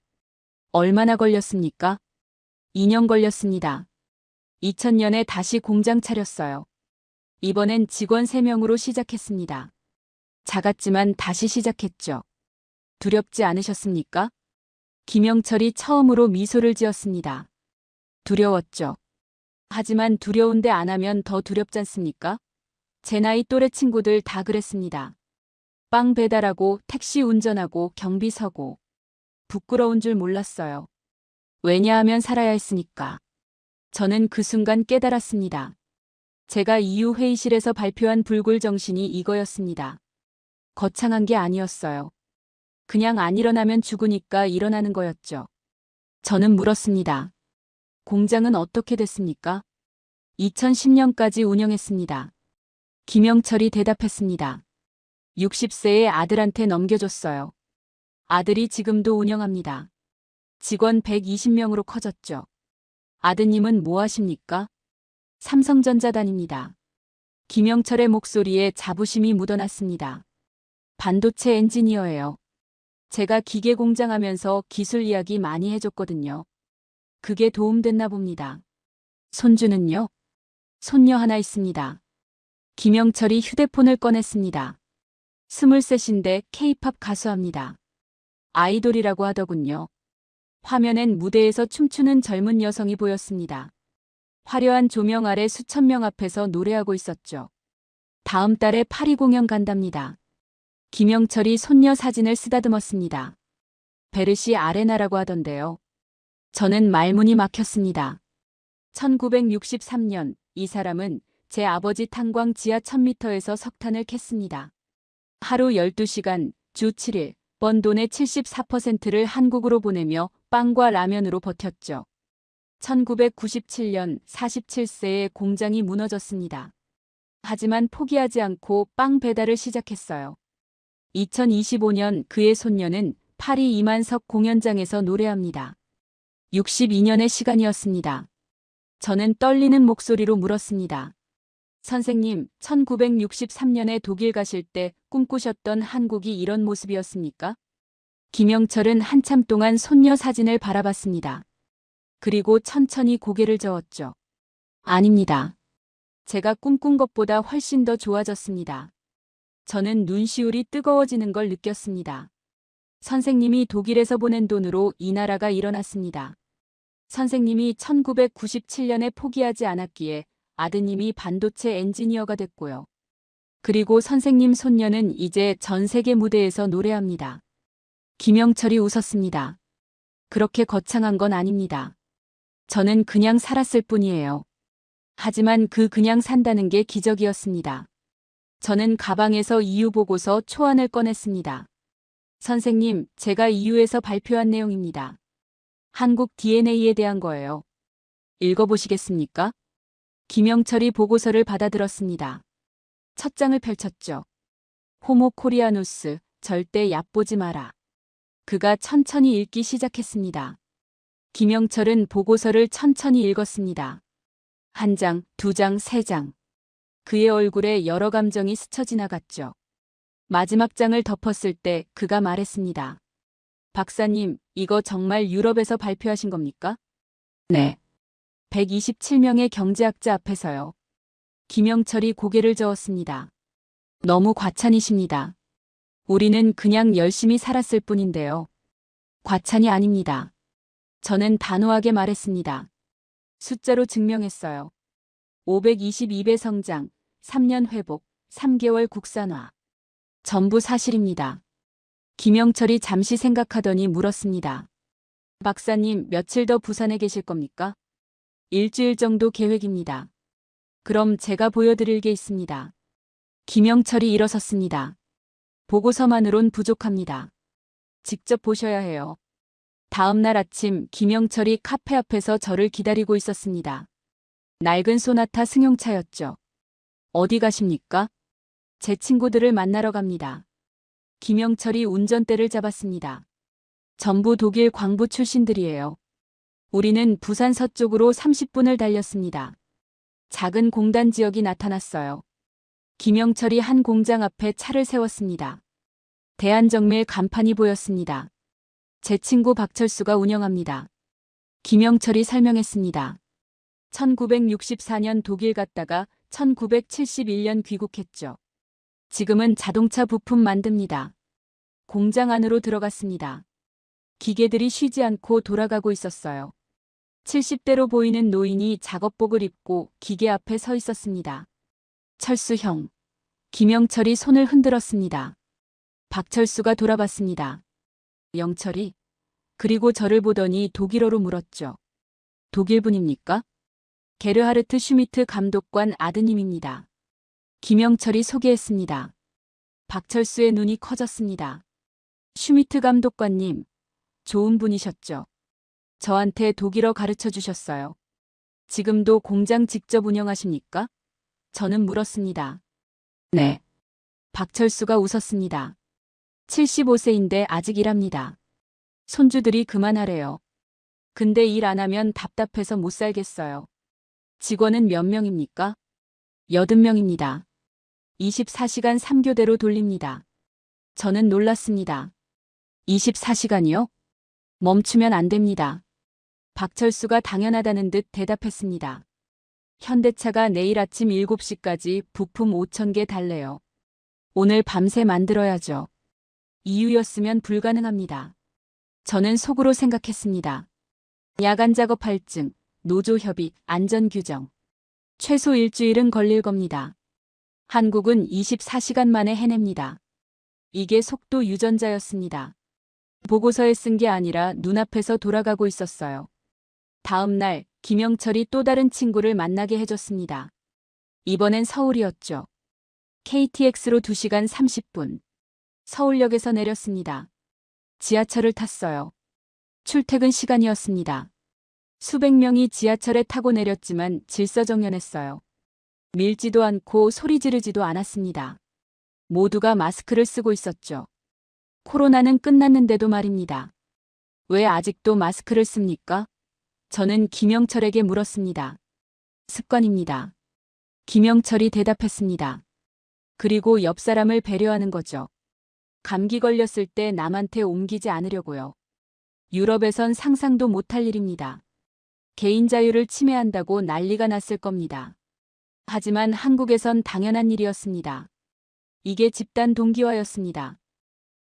얼마나 걸렸습니까? 2년 걸렸습니다. 2000년에 다시 공장 차렸어요. 이번엔 직원 3명으로 시작했습니다. 작았지만 다시 시작했죠. 두렵지 않으셨습니까? 김영철이 처음으로 미소를 지었습니다. 두려웠죠. 하지만 두려운데 안 하면 더 두렵지 않습니까? 제 나이 또래 친구들 다 그랬습니다. 빵 배달하고 택시 운전하고 경비 서고. 부끄러운 줄 몰랐어요. 왜냐하면 살아야 했으니까. 저는 그 순간 깨달았습니다. 제가 이후 회의실에서 발표한 불굴 정신이 이거였습니다. 거창한 게 아니었어요. 그냥 안 일어나면 죽으니까 일어나는 거였죠. 저는 물었습니다. 공장은 어떻게 됐습니까? 2010년까지 운영했습니다. 김영철이 대답했습니다. 60세의 아들한테 넘겨줬어요. 아들이 지금도 운영합니다. 직원 120명으로 커졌죠. 아드님은 뭐 하십니까? 삼성전자 다닙니다. 김영철의 목소리에 자부심이 묻어났습니다. 반도체 엔지니어예요. 제가 기계 공장하면서 기술 이야기 많이 해줬거든요. 그게 도움됐나 봅니다. 손주는요? 손녀 하나 있습니다. 김영철이 휴대폰을 꺼냈습니다. 23인데 K-팝 가수합니다. 아이돌이라고 하더군요. 화면엔 무대에서 춤추는 젊은 여성이 보였습니다. 화려한 조명 아래 수천 명 앞에서 노래하고 있었죠. 다음 달에 파리 공연 간답니다. 김영철이 손녀 사진을 쓰다듬었습니다. 베르시 아레나라고 하던데요. 저는 말문이 막혔습니다. 1963년 이 사람은 제 아버지 탄광 지하 1000m에서 석탄을 캤습니다. 하루 12시간, 주 7일, 번 돈의 74%를 한국으로 보내며 빵과 라면으로 버텼죠. 1997년 47세에 공장이 무너졌습니다. 하지만 포기하지 않고 빵 배달을 시작했어요. 2025년 그의 손녀는 파리 이만석 공연장에서 노래합니다. 62년의 시간이었습니다. 저는 떨리는 목소리로 물었습니다. 선생님, 1963년에 독일 가실 때 꿈꾸셨던 한국이 이런 모습이었습니까? 김영철은 한참 동안 손녀 사진을 바라봤습니다. 그리고 천천히 고개를 저었죠. 아닙니다. 제가 꿈꾼 것보다 훨씬 더 좋아졌습니다. 저는 눈시울이 뜨거워지는 걸 느꼈습니다. 선생님이 독일에서 보낸 돈으로 이 나라가 일어났습니다. 선생님이 1997년에 포기하지 않았기에 아드님이 반도체 엔지니어가 됐고요. 그리고 선생님 손녀는 이제 전 세계 무대에서 노래합니다. 김영철이 웃었습니다. 그렇게 거창한 건 아닙니다. 저는 그냥 살았을 뿐이에요. 하지만 그냥 산다는 게 기적이었습니다. 저는 가방에서 이유 보고서 초안을 꺼냈습니다. 선생님, 제가 이유에서 발표한 내용입니다. 한국 DNA에 대한 거예요. 읽어보시겠습니까? 김영철이 보고서를 받아들었습니다. 첫 장을 펼쳤죠. 호모 코리아누스, 절대 얕보지 마라. 그가 천천히 읽기 시작했습니다. 김영철은 보고서를 천천히 읽었습니다. 한 장, 두 장, 세 장. 그의 얼굴에 여러 감정이 스쳐 지나갔죠. 마지막 장을 덮었을 때 그가 말했습니다. 박사님, 이거 정말 유럽에서 발표하신 겁니까? 네. 127명의 경제학자 앞에서요. 김영철이 고개를 저었습니다. 너무 과찬이십니다. 우리는 그냥 열심히 살았을 뿐인데요. 과찬이 아닙니다. 저는 단호하게 말했습니다. 숫자로 증명했어요. 522배 성장, 3년 회복, 3개월 국산화. 전부 사실입니다. 김영철이 잠시 생각하더니 물었습니다. 박사님, 며칠 더 부산에 계실 겁니까? 일주일 정도 계획입니다. 그럼 제가 보여드릴 게 있습니다. 김영철이 일어섰습니다. 보고서만으론 부족합니다. 직접 보셔야 해요. 다음 날 아침 김영철이 카페 앞에서 저를 기다리고 있었습니다. 낡은 소나타 승용차였죠. 어디 가십니까? 제 친구들을 만나러 갑니다. 김영철이 운전대를 잡았습니다. 전부 독일 광부 출신들이에요. 우리는 부산 서쪽으로 30분을 달렸습니다. 작은 공단 지역이 나타났어요. 김영철이 한 공장 앞에 차를 세웠습니다. 대한정밀 간판이 보였습니다. 제 친구 박철수가 운영합니다. 김영철이 설명했습니다. 1964년 독일 갔다가 1971년 귀국했죠. 지금은 자동차 부품 만듭니다. 공장 안으로 들어갔습니다. 기계들이 쉬지 않고 돌아가고 있었어요. 70대로 보이는 노인이 작업복을 입고 기계 앞에 서 있었습니다. 철수 형. 김영철이 손을 흔들었습니다. 박철수가 돌아봤습니다. 영철이? 그리고 저를 보더니 독일어로 물었죠. 독일분입니까? 게르하르트 슈미트 감독관 아드님입니다. 김영철이 소개했습니다. 박철수의 눈이 커졌습니다. 슈미트 감독관님, 좋은 분이셨죠. 저한테 독일어 가르쳐 주셨어요. 지금도 공장 직접 운영하십니까? 저는 물었습니다. 네. 박철수가 웃었습니다. 75세인데 아직 일합니다. 손주들이 그만하래요. 근데 일 안 하면 답답해서 못 살겠어요. 직원은 몇 명입니까? 80명입니다. 24시간 3교대로 돌립니다. 저는 놀랐습니다. 24시간이요? 멈추면 안 됩니다. 박철수가 당연하다는 듯 대답했습니다. 현대차가 내일 아침 7시까지 부품 5,000개 달래요. 오늘 밤새 만들어야죠. 이유였으면 불가능합니다. 저는 속으로 생각했습니다. 야간 작업 할증, 노조 협의, 안전 규정. 최소 일주일은 걸릴 겁니다. 한국은 24시간 만에 해냅니다. 이게 속도 유전자였습니다. 보고서에 쓴 게 아니라 눈앞에서 돌아가고 있었어요. 다음 날 김영철이 또 다른 친구를 만나게 해줬습니다. 이번엔 서울이었죠. KTX로 2시간 30분. 서울역에서 내렸습니다. 지하철을 탔어요. 출퇴근 시간이었습니다. 수백 명이 지하철에 타고 내렸지만 질서정연했어요. 밀지도 않고 소리 지르지도 않았습니다. 모두가 마스크를 쓰고 있었죠. 코로나는 끝났는데도 말입니다. 왜 아직도 마스크를 씁니까? 저는 김영철에게 물었습니다. 습관입니다. 김영철이 대답했습니다. 그리고 옆 사람을 배려하는 거죠. 감기 걸렸을 때 남한테 옮기지 않으려고요. 유럽에선 상상도 못할 일입니다. 개인 자유를 침해한다고 난리가 났을 겁니다. 하지만 한국에선 당연한 일이었습니다. 이게 집단 동기화였습니다.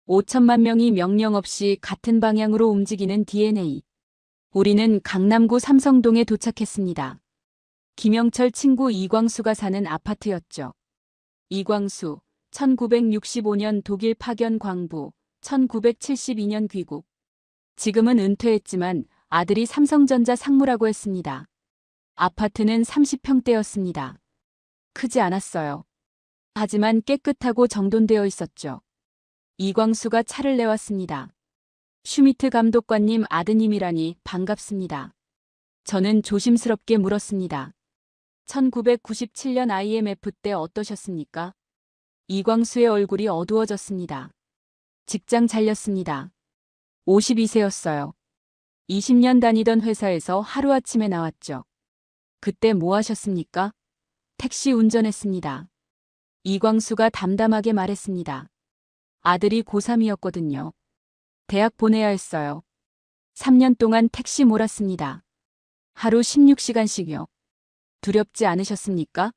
5천만 명이 명령 없이 같은 방향으로 움직이는 DNA. 우리는 강남구 삼성동에 도착했습니다. 김영철 친구 이광수가 사는 아파트였죠. 이광수, 1965년 독일 파견 광부, 1972년 귀국. 지금은 은퇴했지만 아들이 삼성전자 상무라고 했습니다. 아파트는 30평대였습니다. 크지 않았어요. 하지만 깨끗하고 정돈되어 있었죠. 이광수가 차를 내왔습니다. 슈미트 감독관님 아드님이라니 반갑습니다. 저는 조심스럽게 물었습니다. 1997년 IMF 때 어떠셨습니까? 이광수의 얼굴이 어두워졌습니다. 직장 잘렸습니다. 52세였어요. 20년 다니던 회사에서 하루아침에 나왔죠. 그때 뭐 하셨습니까? 택시 운전했습니다. 이광수가 담담하게 말했습니다. 아들이 고3이었거든요. 대학 보내야 했어요. 3년 동안 택시 몰았습니다. 하루 16시간씩요. 두렵지 않으셨습니까?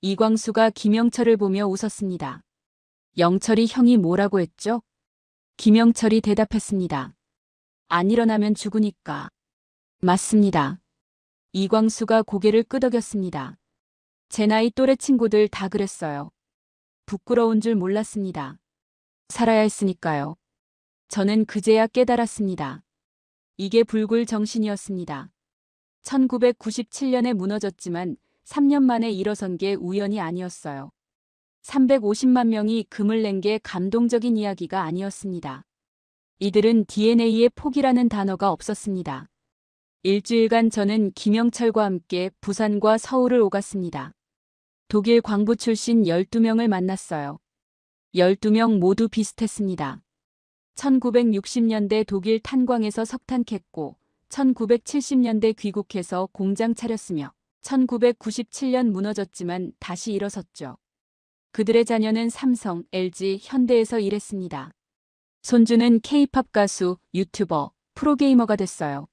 이광수가 김영철을 보며 웃었습니다. 영철이 형이 뭐라고 했죠? 김영철이 대답했습니다. 안 일어나면 죽으니까. 맞습니다. 이광수가 고개를 끄덕였습니다. 제 나이 또래 친구들 다 그랬어요. 부끄러운 줄 몰랐습니다. 살아야 했으니까요. 저는 그제야 깨달았습니다. 이게 불굴 정신이었습니다. 1997년에 무너졌지만 3년 만에 일어선 게 우연이 아니었어요. 350만 명이 금을 낸 게 감동적인 이야기가 아니었습니다. 이들은 DNA에 포기라는 단어가 없었습니다. 일주일간 저는 김영철과 함께 부산과 서울을 오갔습니다. 독일 광부 출신 12명을 만났어요. 12명 모두 비슷했습니다. 1960년대 독일 탄광에서 석탄 캤고 1970년대 귀국해서 공장 차렸으며 1997년 무너졌지만 다시 일어섰죠. 그들의 자녀는 삼성, LG, 현대에서 일했습니다. 손주는 K-팝 가수, 유튜버, 프로게이머가 됐어요.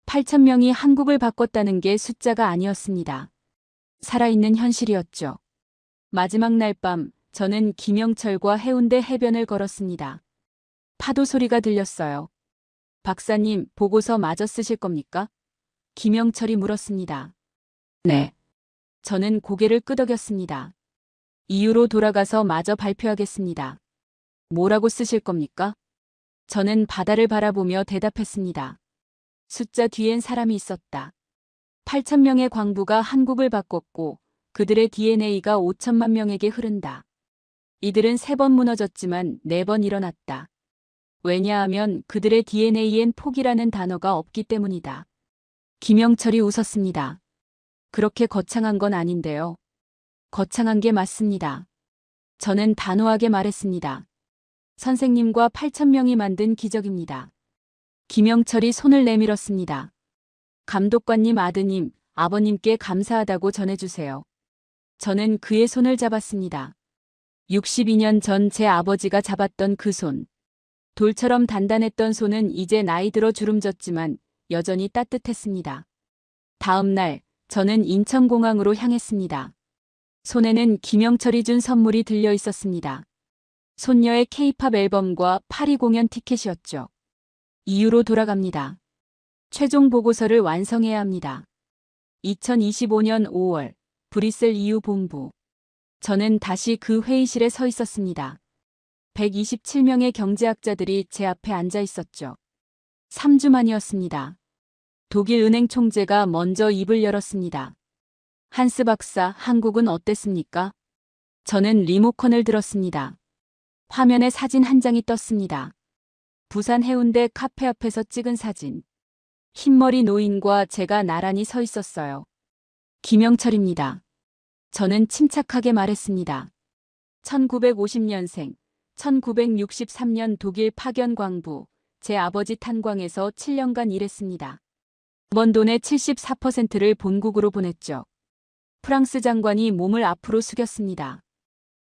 8,000명이 한국을 바꿨다는 게 숫자가 아니었습니다. 살아있는 현실이었죠. 마지막 날 밤, 저는 김영철과 해운대 해변을 걸었습니다. 파도 소리가 들렸어요. 박사님, 보고서 마저 쓰실 겁니까? 김영철이 물었습니다. 네. 저는 고개를 끄덕였습니다. 이유로 돌아가서 마저 발표하겠습니다. 뭐라고 쓰실 겁니까? 저는 바다를 바라보며 대답했습니다. 숫자 뒤엔 사람이 있었다. 8,000명의 광부가 한국을 바꿨고 그들의 DNA가 5천만 명에게 흐른다. 이들은 3번 무너졌지만 4번 일어났다. 왜냐하면 그들의 DNA엔 포기라는 단어가 없기 때문이다. 김영철이 웃었습니다. 그렇게 거창한 건 아닌데요. 거창한 게 맞습니다. 저는 단호하게 말했습니다. 선생님과 8,000명이 만든 기적입니다. 김영철이 손을 내밀었습니다. 감독관님 아드님, 아버님께 감사하다고 전해주세요. 저는 그의 손을 잡았습니다. 62년 전 제 아버지가 잡았던 그 손. 돌처럼 단단했던 손은 이제 나이 들어 주름졌지만 여전히 따뜻했습니다. 다음 날, 저는 인천공항으로 향했습니다. 손에는 김영철이 준 선물이 들려 있었습니다. 손녀의 K-팝 앨범과 파리 공연 티켓이었죠. 이유로 돌아갑니다. 최종 보고서를 완성해야 합니다. 2025년 5월, 브뤼셀 EU 본부. 저는 다시 그 회의실에 서 있었습니다. 127명의 경제학자들이 제 앞에 앉아 있었죠. 3주 만이었습니다. 독일 은행 총재가 먼저 입을 열었습니다. 한스 박사, 한국은 어땠습니까? 저는 리모컨을 들었습니다. 화면에 사진 한 장이 떴습니다. 부산 해운대 카페 앞에서 찍은 사진. 흰머리 노인과 제가 나란히 서 있었어요. 김영철입니다. 저는 침착하게 말했습니다. 1950년생, 1963년 독일 파견 광부, 제 아버지 탄광에서 7년간 일했습니다. 번 돈의 74%를 본국으로 보냈죠. 프랑스 장관이 몸을 앞으로 숙였습니다.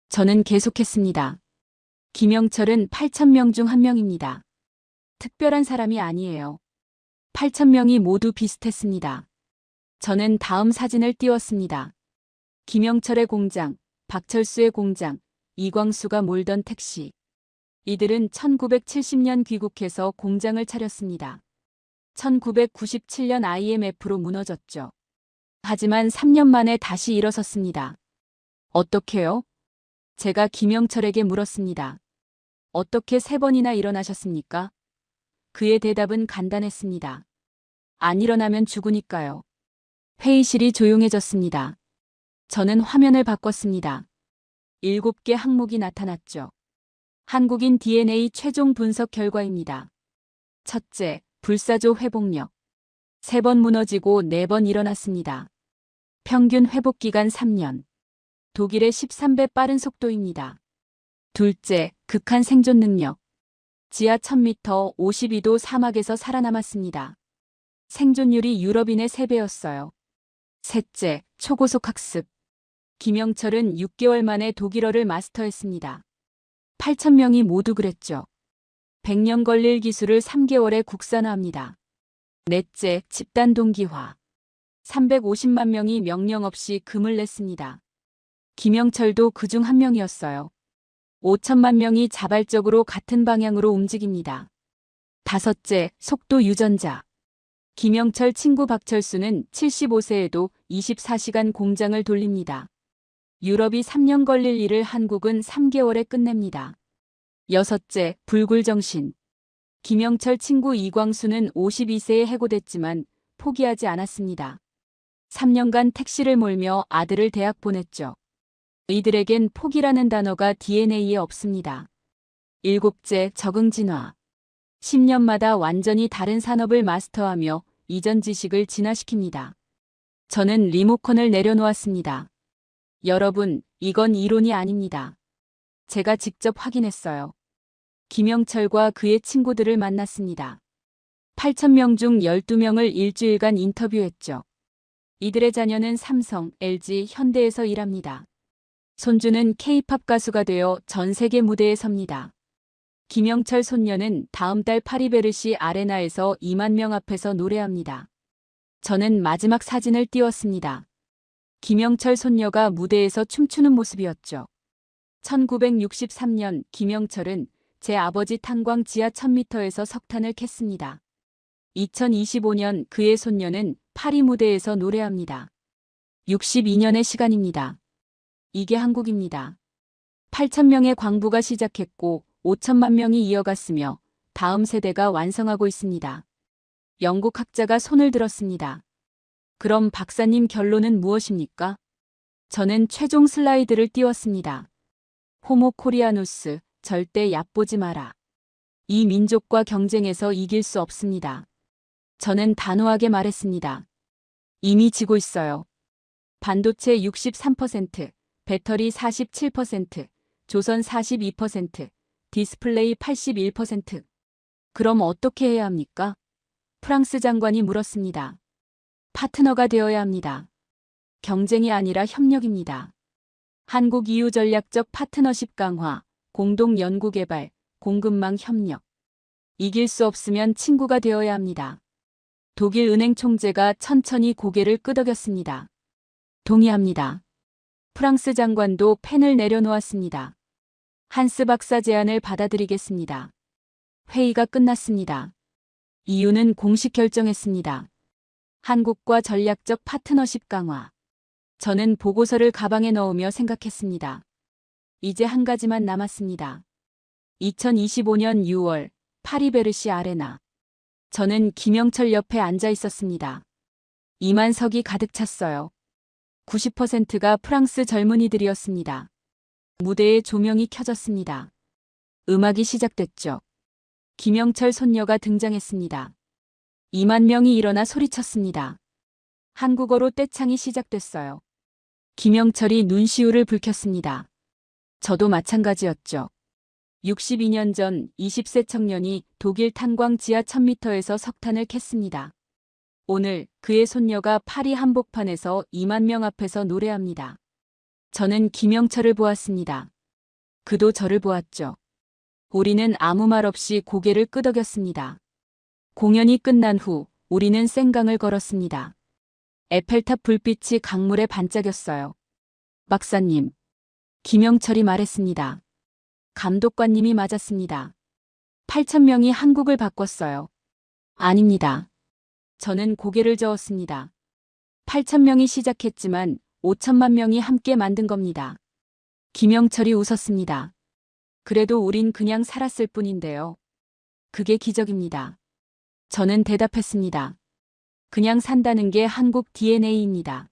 저는 계속했습니다. 김영철은 8,000명 중 한 명입니다. 특별한 사람이 아니에요. 8,000명이 모두 비슷했습니다. 저는 다음 사진을 띄웠습니다. 김영철의 공장, 박철수의 공장, 이광수가 몰던 택시. 이들은 1970년 귀국해서 공장을 차렸습니다. 1997년 IMF로 무너졌죠. 하지만 3년 만에 다시 일어섰습니다. 어떻게요? 제가 김영철에게 물었습니다. 어떻게 3번이나 일어나셨습니까? 그의 대답은 간단했습니다. 안 일어나면 죽으니까요. 회의실이 조용해졌습니다. 저는 화면을 바꿨습니다. 7개 항목이 나타났죠. 한국인 DNA 최종 분석 결과입니다. 첫째, 불사조 회복력. 3번 무너지고 4번 일어났습니다. 평균 회복기간 3년. 독일의 13배 빠른 속도입니다. 둘째, 극한 생존 능력. 지하 1000m 52도 사막에서 살아남았습니다. 생존율이 유럽인의 3배였어요. 셋째, 초고속 학습. 김영철은 6개월 만에 독일어를 마스터했습니다. 8,000명이 모두 그랬죠. 100년 걸릴 기술을 3개월에 국산화합니다. 넷째, 집단 동기화. 350만 명이 명령 없이 금을 냈습니다. 김영철도 그중 한 명이었어요. 5천만 명이 자발적으로 같은 방향으로 움직입니다. 다섯째, 속도 유전자. 김영철 친구 박철수는 75세에도 24시간 공장을 돌립니다. 유럽이 3년 걸릴 일을 한국은 3개월에 끝냅니다. 여섯째, 불굴정신. 김영철 친구 이광수는 52세에 해고됐지만 포기하지 않았습니다. 3년간 택시를 몰며 아들을 대학 보냈죠. 이들에겐 포기라는 단어가 DNA에 없습니다. 일곱째, 적응 진화. 10년마다 완전히 다른 산업을 마스터하며 이전 지식을 진화시킵니다. 저는 리모컨을 내려놓았습니다. 여러분, 이건 이론이 아닙니다. 제가 직접 확인했어요. 김영철과 그의 친구들을 만났습니다. 8,000명 중 12명을 일주일간 인터뷰했죠. 이들의 자녀는 삼성, LG, 현대에서 일합니다. 손주는 K-팝 가수가 되어 전 세계 무대에 섭니다. 김영철 손녀는 다음 달 파리베르시 아레나에서 2만 명 앞에서 노래합니다. 저는 마지막 사진을 띄웠습니다. 김영철 손녀가 무대에서 춤추는 모습이었죠. 1963년 김영철은 제 아버지 탄광 지하 1000m에서 석탄을 캤습니다. 2025년 그의 손녀는 파리 무대에서 노래합니다. 62년의 시간입니다. 이게 한국입니다. 8,000명의 광부가 시작했고 5천만 명이 이어갔으며 다음 세대가 완성하고 있습니다. 영국 학자가 손을 들었습니다. 그럼 박사님 결론은 무엇입니까? 저는 최종 슬라이드를 띄웠습니다. 호모 코리아누스, 절대 얕보지 마라. 이 민족과 경쟁에서 이길 수 없습니다. 저는 단호하게 말했습니다. 이미 지고 있어요. 반도체 63%, 배터리 47%, 조선 42%, 디스플레이 81%. 그럼 어떻게 해야 합니까? 프랑스 장관이 물었습니다. 파트너가 되어야 합니다. 경쟁이 아니라 협력입니다. 한국 EU 전략적 파트너십 강화, 공동 연구개발, 공급망 협력. 이길 수 없으면 친구가 되어야 합니다. 독일 은행 총재가 천천히 고개를 끄덕였습니다. 동의합니다. 프랑스 장관도 펜을 내려놓았습니다. 한스 박사 제안을 받아들이겠습니다. 회의가 끝났습니다. EU는 공식 결정했습니다. 한국과 전략적 파트너십 강화. 저는 보고서를 가방에 넣으며 생각했습니다. 이제 한 가지만 남았습니다. 2025년 6월 파리베르시 아레나. 저는 김영철 옆에 앉아 있었습니다. 2만 석이 가득 찼어요. 90%가 프랑스 젊은이들이었습니다. 무대에 조명이 켜졌습니다. 음악이 시작됐죠. 김영철 손녀가 등장했습니다. 2만 명이 일어나 소리쳤습니다. 한국어로 떼창이 시작됐어요. 김영철이 눈시울을 붉혔습니다. 저도 마찬가지였죠. 62년 전 20세 청년이 독일 탄광 지하 1000m에서 석탄을 캤습니다. 오늘 그의 손녀가 파리 한복판에서 2만 명 앞에서 노래합니다. 저는 김영철을 보았습니다. 그도 저를 보았죠. 우리는 아무 말 없이 고개를 끄덕였습니다. 공연이 끝난 후 우리는 생강을 걸었습니다. 에펠탑 불빛이 강물에 반짝였어요. 박사님, 김영철이 말했습니다. 감독관님이 맞았습니다. 8,000명이 한국을 바꿨어요. 아닙니다. 저는 고개를 저었습니다. 8,000명이 시작했지만 5천만 명이 함께 만든 겁니다. 김영철이 웃었습니다. 그래도 우린 그냥 살았을 뿐인데요. 그게 기적입니다. 저는 대답했습니다. 그냥 산다는 게 한국 DNA입니다.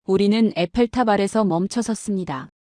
우리는 에펠탑 아래서 멈춰 섰습니다.